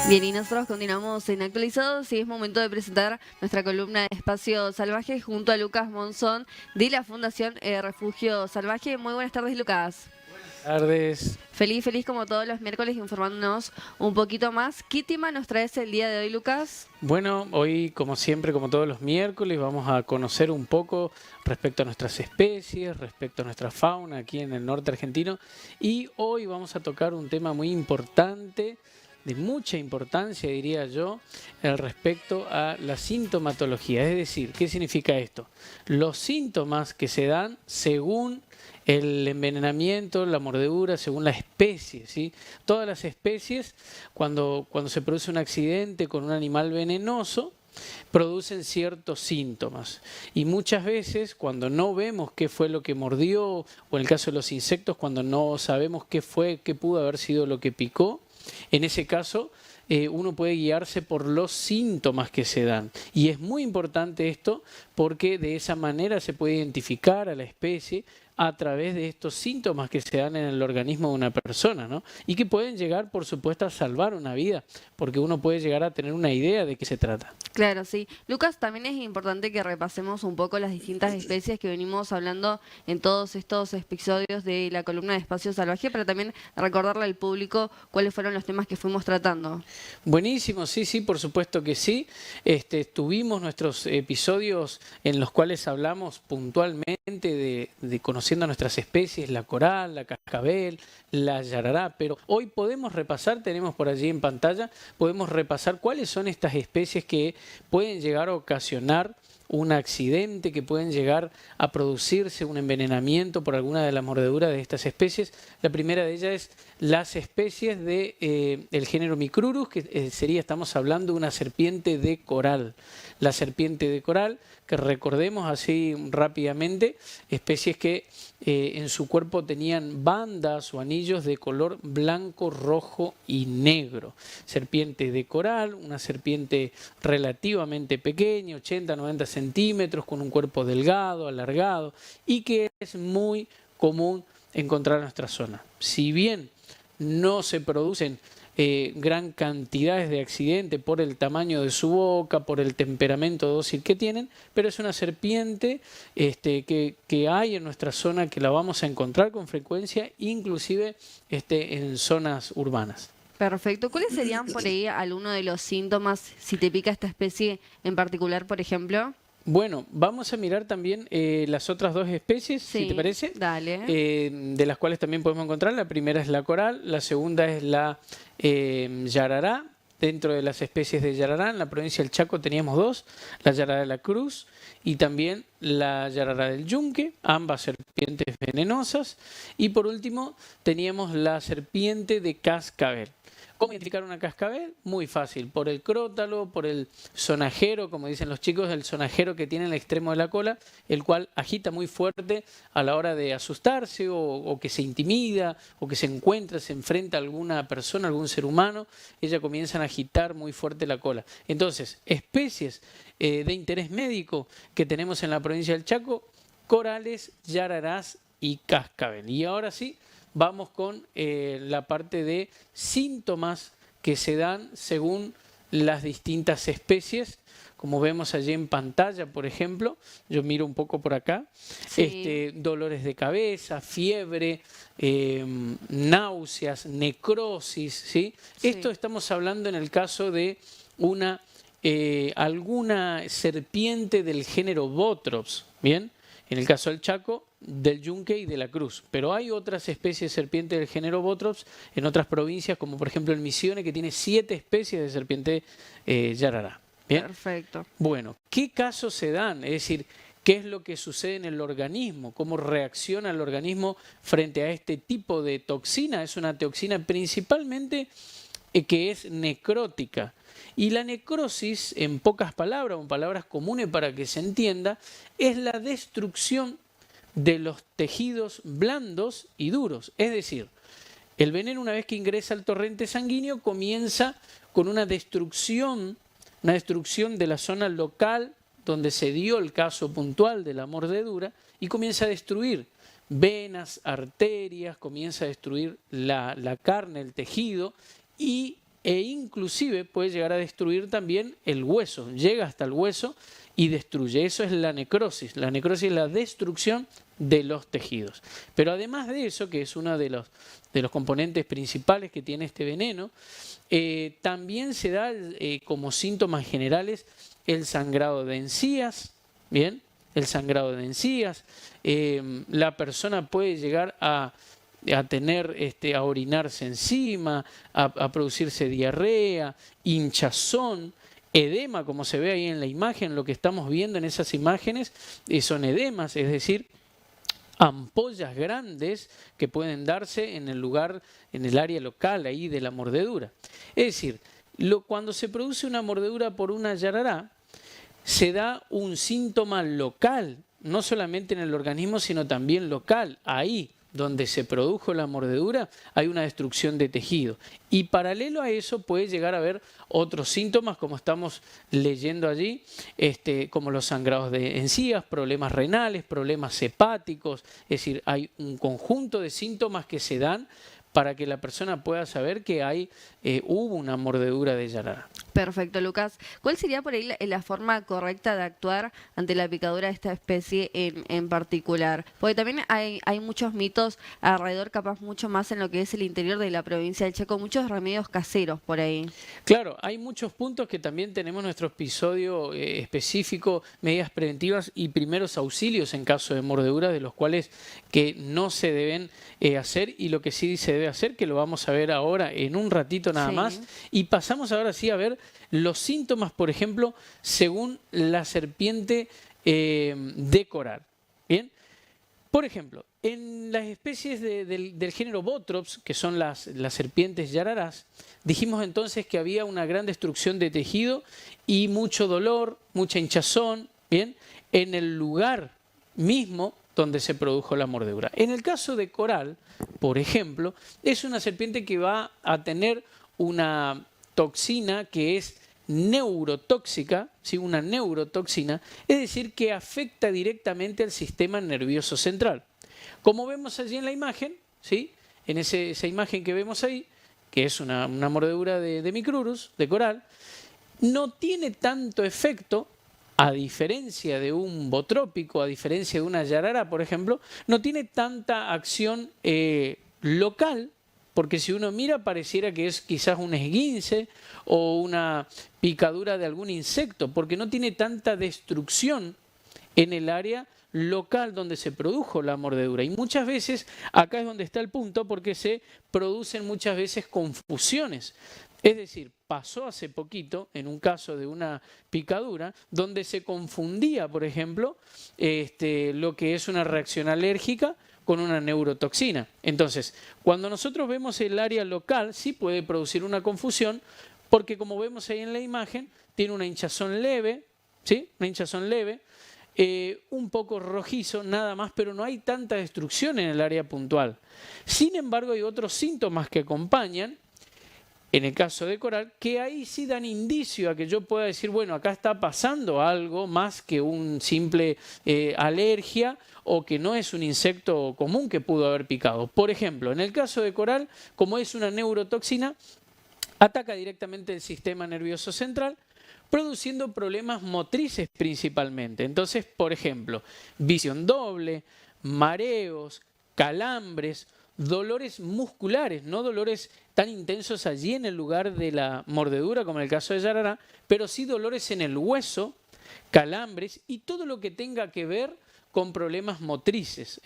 Bien, y nosotros continuamos en Actualizados y es momento de presentar nuestra columna de Espacio Salvaje junto a Lucas Monzón de la Fundación Refugio Salvaje. Muy buenas tardes, Lucas. Tardes. Feliz como todos los miércoles informándonos un poquito más. ¿Qué tema nos traes el día de hoy, Lucas? Bueno, hoy como siempre, como todos los miércoles, vamos a conocer un poco respecto a nuestras especies, respecto a nuestra fauna aquí en el norte argentino. Y hoy vamos a tocar un tema muy importante, de mucha importancia diría yo, respecto a la sintomatología. Es decir, ¿qué significa esto? Los síntomas que se dan según el envenenamiento, la mordedura, según la especie, ¿sí? Todas las especies, cuando se produce un accidente con un animal venenoso, producen ciertos síntomas. Y muchas veces, cuando no vemos qué fue lo que mordió, o en el caso de los insectos, cuando no sabemos qué pudo haber sido lo que picó, en ese caso, uno puede guiarse por los síntomas que se dan. Y es muy importante esto porque de esa manera se puede identificar a la especie a través de estos síntomas que se dan en el organismo de una persona, ¿no? Y que pueden llegar, por supuesto, a salvar una vida, porque uno puede llegar a tener una idea de qué se trata. Claro, sí. Lucas, también es importante que repasemos un poco las distintas especies que venimos hablando en todos estos episodios de la columna de Espacio Salvaje, pero también recordarle al público cuáles fueron los temas que fuimos tratando. Buenísimo, sí, por supuesto que sí. Tuvimos nuestros episodios en los cuales hablamos puntualmente de conociendo nuestras especies, la coral, la cascabel, la yarará, pero hoy podemos repasar, tenemos por allí en pantalla, podemos repasar cuáles son estas especies que pueden llegar a ocasionar un accidente, que pueden llegar a producirse un envenenamiento por alguna de las mordeduras de estas especies. La primera de ellas es las especies del género Micrurus, que sería, estamos hablando de una serpiente de coral. La serpiente de coral, que recordemos así rápidamente, especies que en su cuerpo tenían bandas o anillos de color blanco, rojo y negro. Serpiente de coral, una serpiente relativamente pequeña, 80-90 centímetros, con un cuerpo delgado, alargado, y que es muy común encontrar en nuestra zona. Si bien no se producen gran cantidades de accidentes por el tamaño de su boca, por el temperamento dócil que tienen, pero es una serpiente que hay en nuestra zona, que la vamos a encontrar con frecuencia, inclusive en zonas urbanas. Perfecto. ¿Cuáles serían por ahí algunos de los síntomas si te pica esta especie en particular, por ejemplo? Bueno, vamos a mirar también las otras dos especies, Sí, si te parece, dale. de las cuales también podemos encontrar. La primera es la coral, la segunda es la yarará. Dentro de las especies de yarará, en la provincia del Chaco teníamos dos, la yarará de la Cruz y también la yarará del Yunque, ambas serpientes venenosas. Y por último teníamos la serpiente de cascabel. ¿Cómo identificar una cascabel? Muy fácil, por el crótalo, por el sonajero, como dicen los chicos, el sonajero que tiene en el extremo de la cola, el cual agita muy fuerte a la hora de asustarse o que se intimida o que se encuentra, se enfrenta a alguna persona, algún ser humano, ella comienza a agitar muy fuerte la cola. Entonces, especies de interés médico que tenemos en la provincia del Chaco: corales, yararás y cascabel. Y ahora sí, vamos con la parte de síntomas que se dan según las distintas especies. Como vemos allí en pantalla, por ejemplo, yo miro un poco por acá, Sí. dolores de cabeza, fiebre, náuseas, necrosis, ¿sí? Sí. Esto estamos hablando en el caso de alguna serpiente del género Botrops, ¿bien? En el caso del Chaco, del Yunque y de la Cruz. Pero hay otras especies de serpiente del género Botrops en otras provincias, como por ejemplo en Misiones, que tiene 7 especies de serpiente yarará. ¿Bien? Perfecto. Bueno, ¿qué casos se dan? Es decir, ¿qué es lo que sucede en el organismo? ¿Cómo reacciona el organismo frente a este tipo de toxina? Es una toxina principalmente que es necrótica. Y la necrosis, en pocas palabras, o palabras comunes para que se entienda, es la destrucción de los tejidos blandos y duros. Es decir, el veneno, una vez que ingresa al torrente sanguíneo, comienza con una destrucción de la zona local donde se dio el caso puntual de la mordedura, y comienza a destruir venas, arterias, comienza a destruir la carne, el tejido, y e inclusive puede llegar a destruir también el hueso, llega hasta el hueso y destruye. Eso es la necrosis. La necrosis es la destrucción de los tejidos. Pero además de eso, que es uno de los componentes principales que tiene este veneno, también se da como síntomas generales el sangrado de encías, ¿bien? El sangrado de encías. La persona puede llegar a tener, a orinarse encima, a producirse diarrea, hinchazón, edema, como se ve ahí en la imagen. Lo que estamos viendo en esas imágenes son edemas, es decir, ampollas grandes que pueden darse en el lugar, en el área local ahí de la mordedura. Es decir, cuando se produce una mordedura por una yarará, se da un síntoma local, no solamente en el organismo, sino también local. Ahí donde se produjo la mordedura hay una destrucción de tejido. Y paralelo a eso puede llegar a haber otros síntomas, como estamos leyendo allí, como los sangrados de encías, problemas renales, problemas hepáticos. Es decir, hay un conjunto de síntomas que se dan para que la persona pueda saber que hubo una mordedura de yarará. Perfecto, Lucas. ¿Cuál sería por ahí la forma correcta de actuar ante la picadura de esta especie en particular? Porque también hay muchos mitos alrededor, capaz mucho más en lo que es el interior de la provincia del Chaco, muchos remedios caseros por ahí. Claro, hay muchos puntos que también tenemos nuestro episodio específico, medidas preventivas y primeros auxilios en caso de mordedura, de los cuales que no se deben hacer, y lo que sí se debe hacer, que lo vamos a ver ahora en un ratito nada más. Y pasamos ahora sí a ver los síntomas, por ejemplo, según la serpiente de coral. Bien, por ejemplo, en las especies del género Botrops, que son las serpientes yararás, dijimos entonces que había una gran destrucción de tejido y mucho dolor, mucha hinchazón, bien, en el lugar mismo donde se produjo la mordedura. En el caso de coral, por ejemplo, es una serpiente que va a tener una toxina que es neurotóxica, ¿sí? Una neurotoxina, es decir, que afecta directamente al sistema nervioso central. Como vemos allí en la imagen, ¿sí? En esa imagen que vemos ahí, que es una mordedura de Micrurus, de coral, no tiene tanto efecto, a diferencia de un botrópico, a diferencia de una yarará, por ejemplo, no tiene tanta acción local, porque si uno mira pareciera que es quizás un esguince o una picadura de algún insecto, porque no tiene tanta destrucción en el área local donde se produjo la mordedura. Y muchas veces, acá es donde está el punto, porque se producen muchas veces confusiones. Es decir, pasó hace poquito, en un caso de una picadura, donde se confundía, por ejemplo, lo que es una reacción alérgica con una neurotoxina. Entonces, cuando nosotros vemos el área local, sí puede producir una confusión, porque como vemos ahí en la imagen, tiene una hinchazón leve, ¿sí? Una hinchazón leve, un poco rojizo, nada más, pero no hay tanta destrucción en el área puntual. Sin embargo, hay otros síntomas que acompañan, en el caso de coral, que ahí sí dan indicio a que yo pueda decir, bueno, acá está pasando algo más que un simple alergia, o que no es un insecto común que pudo haber picado. Por ejemplo, en el caso de coral, como es una neurotoxina, ataca directamente el sistema nervioso central, produciendo problemas motrices principalmente. Entonces, por ejemplo, visión doble, mareos, calambres, dolores musculares, no dolores tan intensos allí en el lugar de la mordedura como en el caso de yarará, pero sí dolores en el hueso, calambres y todo lo que tenga que ver con problemas motrices,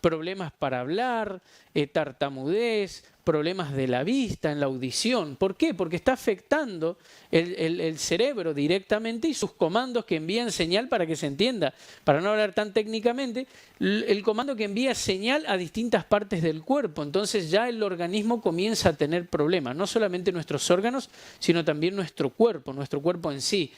problemas para hablar, tartamudez, problemas de la vista, en la audición. ¿Por qué? Porque está afectando el cerebro directamente y sus comandos que envían señal, para que se entienda, para no hablar tan técnicamente, el comando que envía señal a distintas partes del cuerpo. Entonces ya el organismo comienza a tener problemas, no solamente nuestros órganos, sino también nuestro cuerpo en sí,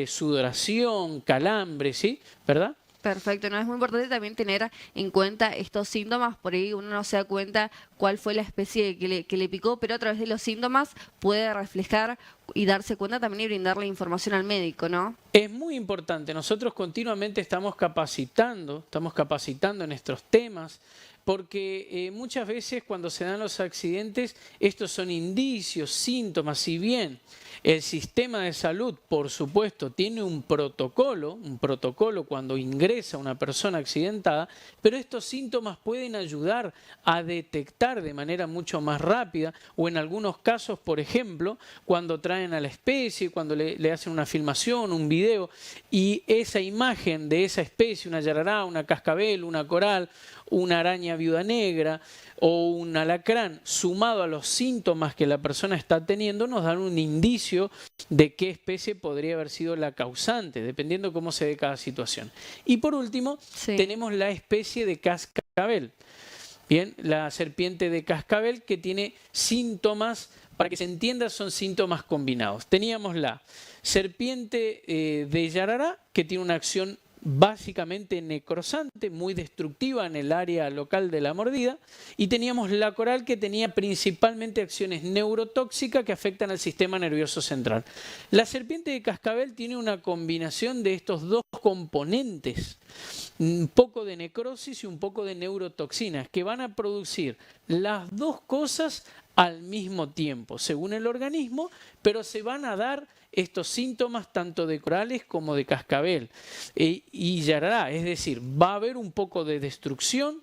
sudoración, calambre, ¿sí? ¿Verdad? Perfecto, no es muy importante también tener en cuenta estos síntomas, por ahí uno no se da cuenta cuál fue la especie que le picó, pero a través de los síntomas puede reflejar y darse cuenta también y brindarle información al médico, ¿no? Es muy importante, nosotros continuamente estamos capacitando en estos temas, porque muchas veces cuando se dan los accidentes, estos son indicios, síntomas, si bien el sistema de salud, por supuesto, tiene un protocolo cuando ingresa una persona accidentada, pero estos síntomas pueden ayudar a detectar de manera mucho más rápida, o en algunos casos, por ejemplo, cuando traen a la especie, cuando le hacen una filmación, un video, y esa imagen de esa especie, una yarará, una cascabel, una coral, una araña viuda negra o un alacrán, sumado a los síntomas que la persona está teniendo, nos dan un indicio de qué especie podría haber sido la causante, dependiendo cómo se dé cada situación. Y por último, tenemos la especie de cascabel. Bien, la serpiente de cascabel que tiene síntomas, para que se entienda, son síntomas combinados. Teníamos la serpiente de yarará, que tiene una acción básicamente necrosante, muy destructiva en el área local de la mordida, y teníamos la coral, que tenía principalmente acciones neurotóxicas que afectan al sistema nervioso central. La serpiente de cascabel tiene una combinación de estos dos componentes, un poco de necrosis y un poco de neurotoxinas, que van a producir las dos cosas al mismo tiempo, según el organismo, pero se van a dar estos síntomas tanto de corales como de cascabel y yarará, es decir, va a haber un poco de destrucción,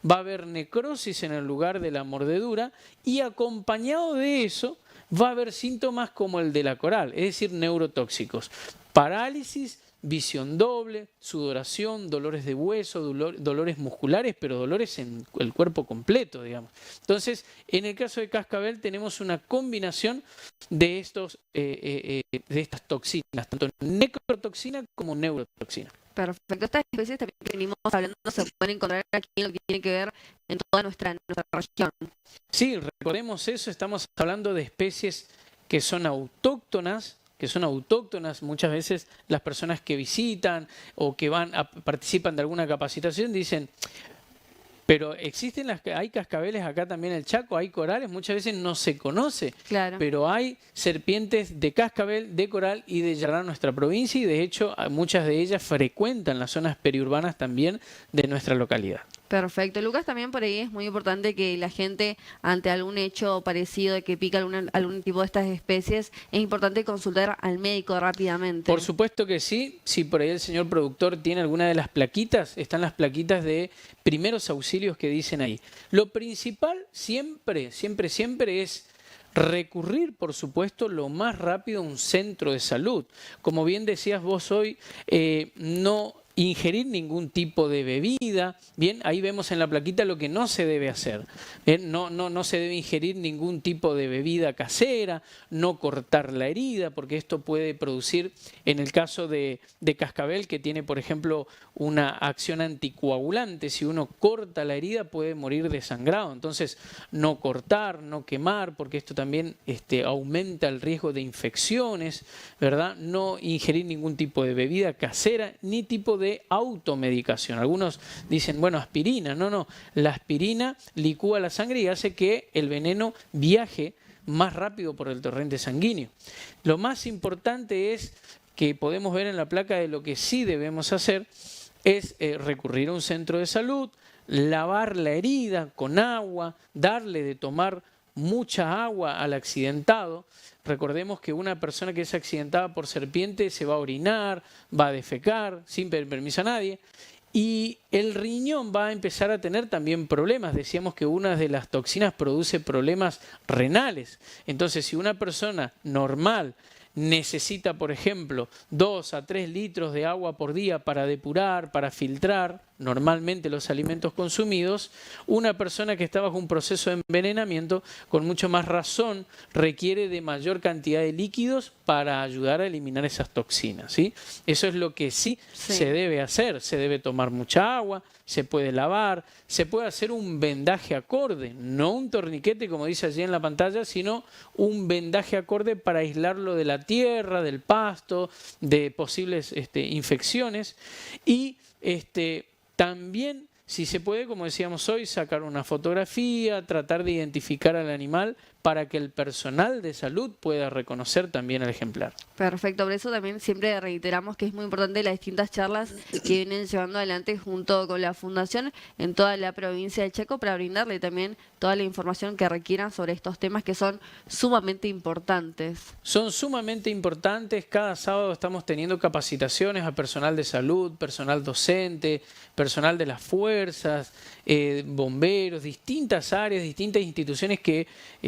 va a haber necrosis en el lugar de la mordedura, y acompañado de eso va a haber síntomas como el de la coral, es decir, neurotóxicos, parálisis, visión doble, sudoración, dolores de hueso, dolores musculares, pero dolores en el cuerpo completo, digamos. Entonces, en el caso de cascabel tenemos una combinación de estas toxinas, tanto necrotoxina como neurotoxina. Perfecto. Estas especies también que venimos hablando se pueden encontrar aquí en lo que tiene que ver en toda nuestra región. Sí, recordemos eso, estamos hablando de especies que son autóctonas, muchas veces las personas que visitan o que participan de alguna capacitación dicen, pero hay cascabeles acá también en el Chaco, hay corales, muchas veces no se conoce, claro, pero hay serpientes de cascabel, de coral y de yarará en nuestra provincia, y de hecho muchas de ellas frecuentan las zonas periurbanas también de nuestra localidad. Perfecto. Lucas, también por ahí es muy importante que la gente, ante algún hecho parecido de que pica algún tipo de estas especies, es importante consultar al médico rápidamente. Por supuesto que sí. Si por ahí el señor productor tiene alguna de las plaquitas, están las plaquitas de primeros auxilios que dicen ahí. Lo principal siempre es recurrir, por supuesto, lo más rápido a un centro de salud. Como bien decías vos hoy, no ingerir ningún tipo de bebida. Bien, ahí vemos en la plaquita lo que no se debe hacer. Bien, no se debe ingerir ningún tipo de bebida casera, no cortar la herida, porque esto puede producir, en el caso de cascabel, que tiene, por ejemplo, una acción anticoagulante, si uno corta la herida puede morir desangrado. Entonces, no cortar, no quemar, porque esto también aumenta el riesgo de infecciones, ¿verdad? No ingerir ningún tipo de bebida casera, ni tipo de automedicación. Algunos dicen, bueno, aspirina. No, la aspirina licúa la sangre y hace que el veneno viaje más rápido por el torrente sanguíneo. Lo más importante es que podemos ver en la placa de lo que sí debemos hacer es recurrir a un centro de salud, lavar la herida con agua, darle de tomar mucha agua al accidentado. Recordemos que una persona que es accidentada por serpiente se va a orinar, va a defecar sin pedir permiso a nadie, y el riñón va a empezar a tener también problemas. Decíamos que una de las toxinas produce problemas renales. Entonces, si una persona normal necesita, por ejemplo, 2 a 3 litros de agua por día para depurar, para filtrar normalmente los alimentos consumidos, una persona que está bajo un proceso de envenenamiento, con mucho más razón, requiere de mayor cantidad de líquidos para ayudar a eliminar esas toxinas, ¿sí? Eso es lo que sí se debe hacer. Se debe tomar mucha agua, se puede lavar, se puede hacer un vendaje acorde, no un torniquete como dice allí en la pantalla, sino un vendaje acorde para aislarlo de la tierra, del pasto, de posibles infecciones, y también Si se puede, como decíamos hoy, sacar una fotografía, tratar de identificar al animal para que el personal de salud pueda reconocer también al ejemplar. Perfecto, por eso también siempre reiteramos que es muy importante las distintas charlas que vienen llevando adelante junto con la Fundación en toda la provincia de Chaco para brindarle también toda la información que requieran sobre estos temas que son sumamente importantes. Son sumamente importantes. Cada sábado estamos teniendo capacitaciones a personal de salud, personal docente, personal de las fuerzas, bomberos, distintas áreas, distintas instituciones que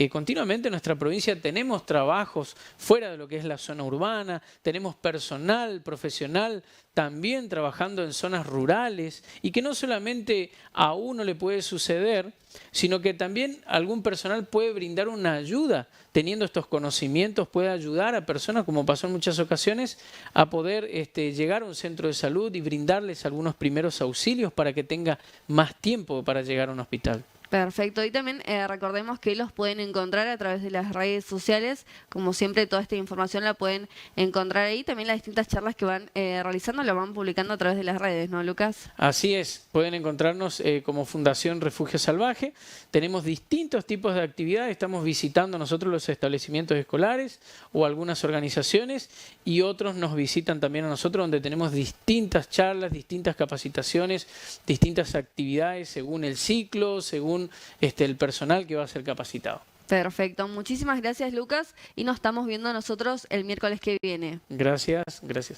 continuamente en nuestra provincia tenemos trabajos fuera de lo que es la zona urbana, tenemos personal profesional también trabajando en zonas rurales y que no solamente a uno le puede suceder, sino que también algún personal puede brindar una ayuda, teniendo estos conocimientos, puede ayudar a personas, como pasó en muchas ocasiones, a poder llegar a un centro de salud y brindarles algunos primeros auxilios para que tenga más tiempo para llegar a un hospital. Perfecto, y también recordemos que los pueden encontrar a través de las redes sociales, como siempre toda esta información la pueden encontrar ahí, también las distintas charlas que van realizando la van publicando a través de las redes, ¿no, Lucas? Así es, pueden encontrarnos como Fundación Refugio Salvaje, tenemos distintos tipos de actividades, estamos visitando nosotros los establecimientos escolares o algunas organizaciones y otros nos visitan también a nosotros donde tenemos distintas charlas, distintas capacitaciones, distintas actividades según el ciclo, según el personal que va a ser capacitado. Perfecto, muchísimas gracias Lucas y nos estamos viendo nosotros el miércoles que viene. Gracias, gracias.